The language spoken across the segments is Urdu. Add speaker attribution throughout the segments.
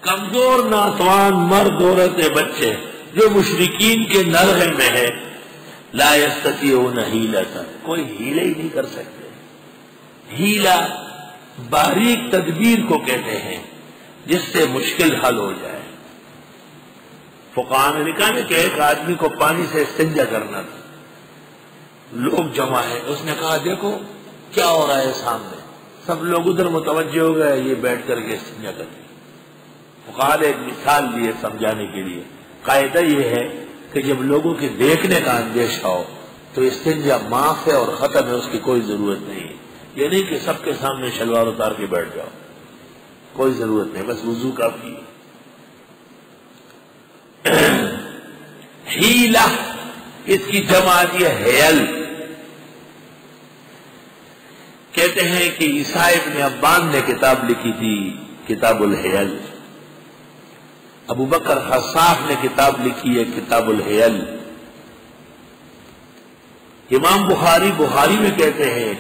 Speaker 1: کمزور ناتوان مرد عورتیں بچے جو مشرکین کے نرغے میں ہے، لا یستطیعون حیلۃ، کوئی ہیلہ ہی نہیں کر سکتے۔ ہیلہ باریک تدبیر کو کہتے ہیں جس سے مشکل حل ہو جائے۔ فقہاء نے لکھا ہے کہ ایک آدمی کو پانی سے استنجا کرنا تھا، لوگ جمع ہے، اس نے کہا دیکھو کیا ہو رہا ہے سامنے، سب لوگ ادھر متوجہ ہو گئے، یہ بیٹھ کر کے استنجا کرتے۔ فقہاء نے ایک مثال دی ہے سمجھانے کے لیے، قاعدہ یہ ہے کہ جب لوگوں کے دیکھنے کا اندیشہ ہو تو استنجا معاف ہے اور ختم ہے، اس کی کوئی ضرورت نہیں ہے۔ یہ نہیں کہ سب کے سامنے شلوار اتار کے بیٹھ جاؤ، کوئی ضرورت نہیں، بس وضو کافی ہے۔ ہیلہ اس کی جمع آتی ہے حیل۔ کہتے ہیں کہ عیسیٰ ابن ابان نے کتاب لکھی تھی کتاب الحیل، ابو بکر حصاف نے کتاب لکھی ہے کتاب الحیل، امام بخاری میں کہتے ہیں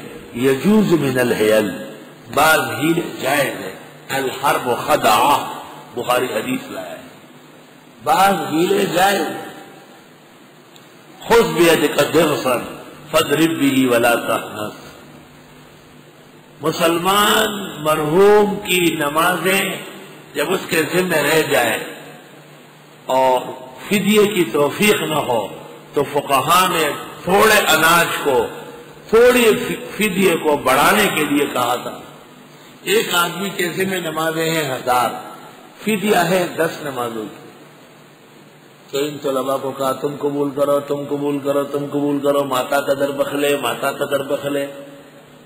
Speaker 1: یجوز من الحیل، بعض ہیلے جائز ہے، الحرب خدعہ، بخاری حدیث لایا ہے، بعض ہیلے جائز، خذ بیدک ضغصا فاضرب به ولا تحنث۔ مسلمان مرحوم کی نمازیں جب اس کے ذمہ رہ جائے اور فدیے کی توفیق نہ ہو تو فقہاء نے تھوڑے اناج کو، تھوڑی فدیے کو بڑھانے کے لیے کہا تھا۔ ایک آدمی کے ذمہ نمازیں ہیں 1000، فدیہ ہے 10 نمازوں کی، تو ان طلباء کو کہا تم قبول کرو، تم قبول کرو، تم قبول کرو، ماتا تدر بخلے، ماتا تدر بخلے،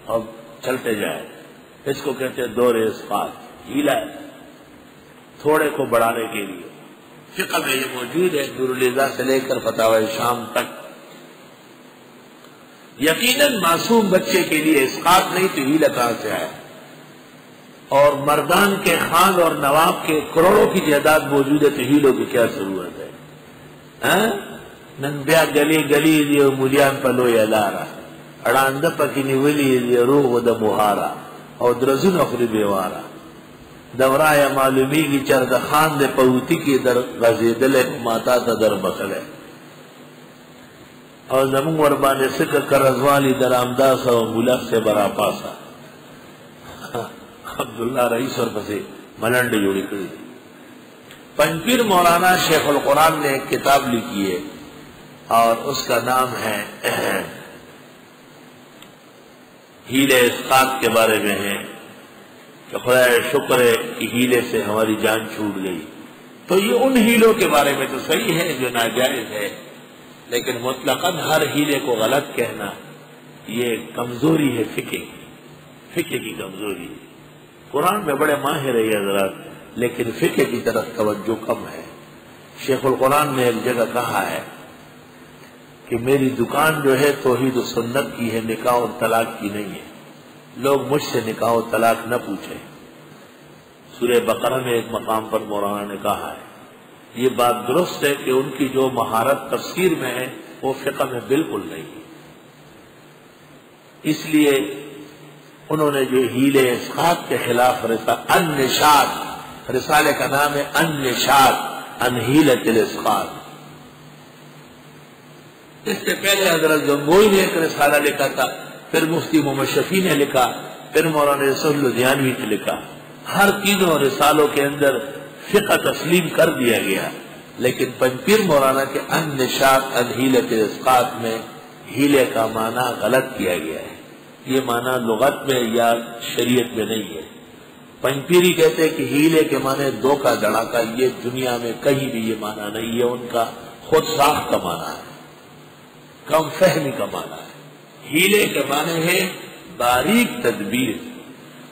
Speaker 1: اور چلتے جائے۔ اس کو کہتے ہیں دور اسقاط، ہیلہ ہے تھوڑے کو بڑھانے کے لیے۔ فقہ میں یہ موجود ہے نور الاضاء سے لے کر فتاوی شام تک۔ یقیناً معصوم بچے کے لیے اسقاط نہیں تو ہیلہ کہاں سے آیا؟ اور مردان کے خان اور نواب کے کروڑوں کی جائیداد موجود ہے تو ہیلوں کی کیا ضرورت ہے؟ ننبیا گلی گلی دیو ملیان پلو یلارا اڑاند پکی ولی دی روح د بہارا اور درزن اخری بیوارا دورا یا معلومی کی چرد خان دے پوتی کی در غزیدلے ماتا تا در بخلے اور زمون وربانے سکر کرزوالی در امداس و ملک سے برا پاسا۔ عبداللہ رئیس اور پسے ملنڈ جوڑی کری۔ پنجپیر مولانا شیخ القرآن نے ایک کتاب لکھی ہے اور اس کا نام ہے ہیلے اسقاط کے بارے میں ہے کہ خدا شکر ہے کہ ہیلے سے ہماری جان چھوٹ گئی۔ تو یہ ان ہیلوں کے بارے میں تو صحیح ہے جو ناجائز ہے، لیکن مطلقاً ہر ہیلے کو غلط کہنا یہ کمزوری ہے، فقہ کی کمزوری ہے۔ قرآن میں بڑے ماہر ہے یہ حضرات، لیکن فقہ کی طرف توجہ کم ہے۔ شیخ القرآن نے ایک جگہ کہا ہے کہ میری دکان جو ہے توحید و سنت کی ہے، نکاح اور طلاق کی نہیں ہے، لوگ مجھ سے نکاح و طلاق نہ پوچھیں۔ سورہ بقرہ میں ایک مقام پر مولانا نے کہا ہے یہ بات درست ہے کہ ان کی جو مہارت تفسیر میں ہے وہ فقہ میں بالکل نہیں ہے، اس لیے انہوں نے جو ہیلے اسقاط کے خلاف النشاط، رسالے کا نام ہے النشاط عن حیلۃ الاسقاط۔ اس سے پہلے حضرت زنگوئی نے ایک رسالہ لکھا تھا، پھر مفتی محمد شفیع نے لکھا، پھر مولانا یوسف لدھیانوی نے لکھا۔ ہر تینوں رسالوں کے اندر فقہ تسلیم کر دیا گیا، لیکن پنجپیر مولانا کے النشاط عن حیلۃ الاسقاط میں ہیلے کا معنی غلط کیا گیا ہے۔ یہ معنی لغت میں یا شریعت میں نہیں ہے۔ پنجپیری کہتے ہیں کہ ہیلے کے معنی دھوکہ دھڑاکہ، یہ دنیا میں کہیں بھی یہ معنی نہیں ہے، ان کا خود ساخت کا معنی ہے، کم فہمی کا معنی ہے۔ ہیلے کے معنی ہے باریک تدبیر۔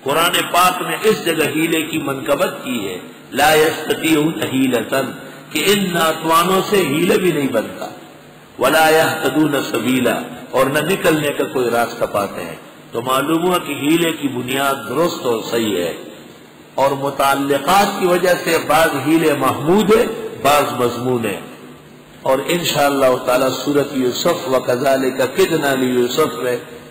Speaker 1: قرآن پاک نے اس جگہ ہیلے کی منقبت کی ہے، لا یستطیعون حیلۃ، کہ ان ناتوانوں سے ہیلے بھی نہیں بنتا، ولا یہتدون سبیلا، اور نہ نکلنے کا کوئی راستہ پاتے ہیں۔ تو معلوم ہوا کہ ہیلے کی بنیاد درست اور صحیح ہے، اور متعلقات کی وجہ سے بعض ہیلے محمود ہے، بعض مذموم ہے۔ اور انشاءاللہ تعالی سورۃ یوسف وکذالک کدنا لیوسف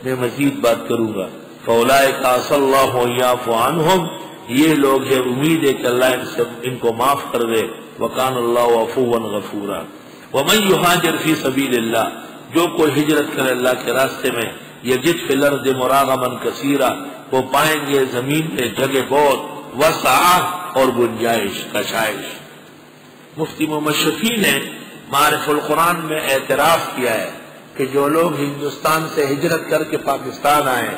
Speaker 1: میں مزید بات کروں گا۔ فاولئک عسى الله ان يعفو عنهم یہ لوگ ہے امید ہے کہ اللہ ان کو معاف کر دے. وکان اللہ عفوا غفورا. ومن یہاجر فی سبیل اللہ، جو کوئی ہجرت کرے اللہ کے راستے میں، یجد فی الارض مراغما کثیرا، وہ پائیں گے زمین میں جگہ بہت، وسعہ اور گنجائش کشائش. مفتی محمد شفیع نے معارف القرآن میں اعتراف کیا ہے کہ جو لوگ ہندوستان سے ہجرت کر کے پاکستان آئے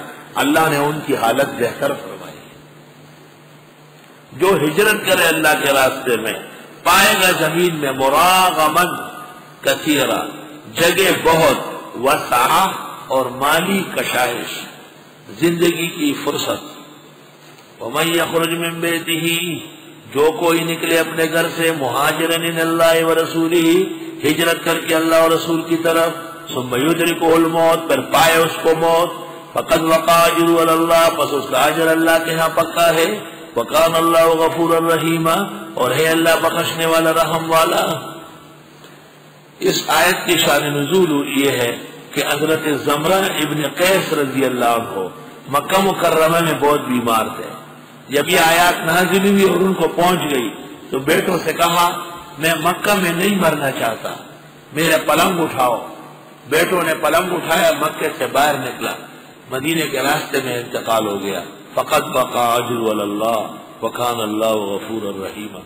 Speaker 1: اللہ نے ان کی حالت بہتر فرمائی. جو ہجرت کرے اللہ کے راستے میں پائے گا زمین میں مراغمن کثیرا، جگہ بہت، وسعہ اور مالی کشائش، زندگی کی فرصت. ومن یخرج من بیتہ، جو کوئی نکلے اپنے گھر سے، مہاجرن الی اللہ ورسولہ، ہجرت کر کے اللہ اور رسول کی طرف، ثم یدرکہ الموت، پھر پائے اس کو موت، فقد وقع اجرہ علی اللہ، پس اس کا اجر اللہ کے ہاں پکا ہے. وکان اللہ غفورا رحیما، اور ہے اللہ بخشنے والا رحم والا. اس آیت کی شان نزول یہ ہے کہ حضرت زمرہ ابن قیس رضی اللہ عنہ مکہ مکرمہ میں بہت بیمار تھے. جب یہ آیات نازل ہوئی اور ان کو پہنچ گئی تو بیٹوں سے کہا میں مکہ میں نہیں مرنا چاہتا، میرے پلنگ اٹھاؤ. بیٹوں نے پلنگ اٹھایا، مکے سے باہر نکلا، مدینے کے راستے میں انتقال ہو گیا. فقط بقا اجر علی اللہ وکان اللہ غفورا رحیما.